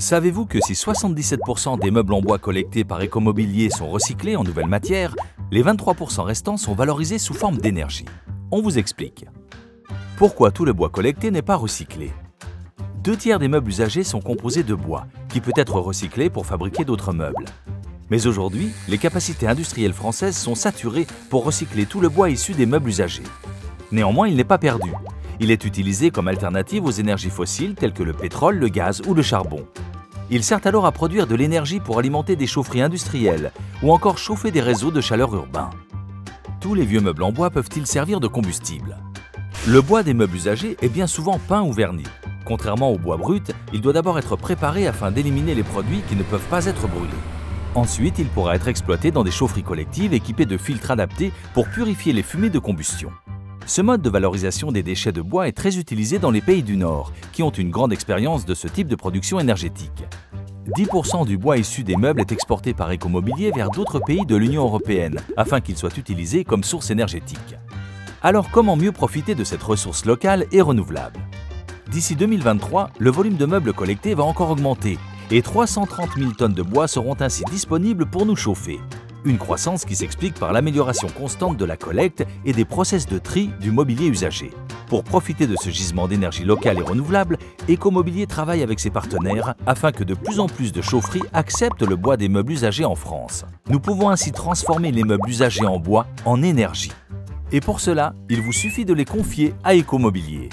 Savez-vous que si 77% des meubles en bois collectés par Ecomobilier sont recyclés en nouvelles matières, les 23% restants sont valorisés sous forme d'énergie? On vous explique. Pourquoi tout le bois collecté n'est pas recyclé? 2/3 des meubles usagés sont composés de bois, qui peut être recyclé pour fabriquer d'autres meubles. Mais aujourd'hui, les capacités industrielles françaises sont saturées pour recycler tout le bois issu des meubles usagés. Néanmoins, il n'est pas perdu. Il est utilisé comme alternative aux énergies fossiles telles que le pétrole, le gaz ou le charbon. Il sert alors à produire de l'énergie pour alimenter des chaufferies industrielles ou encore chauffer des réseaux de chaleur urbains. Tous les vieux meubles en bois peuvent-ils servir de combustible? Le bois des meubles usagés est bien souvent peint ou verni. Contrairement au bois brut, il doit d'abord être préparé afin d'éliminer les produits qui ne peuvent pas être brûlés. Ensuite, il pourra être exploité dans des chaufferies collectives équipées de filtres adaptés pour purifier les fumées de combustion. Ce mode de valorisation des déchets de bois est très utilisé dans les pays du Nord, qui ont une grande expérience de ce type de production énergétique. 10% du bois issu des meubles est exporté par Ecomobilier vers d'autres pays de l'Union européenne, afin qu'il soit utilisé comme source énergétique. Alors comment mieux profiter de cette ressource locale et renouvelable? D'ici 2023, le volume de meubles collectés va encore augmenter, et 330 000 tonnes de bois seront ainsi disponibles pour nous chauffer. Une croissance qui s'explique par l'amélioration constante de la collecte et des process de tri du mobilier usagé. Pour profiter de ce gisement d'énergie locale et renouvelable, Ecomobilier travaille avec ses partenaires afin que de plus en plus de chaufferies acceptent le bois des meubles usagés en France. Nous pouvons ainsi transformer les meubles usagés en bois en énergie. Et pour cela, il vous suffit de les confier à Ecomobilier.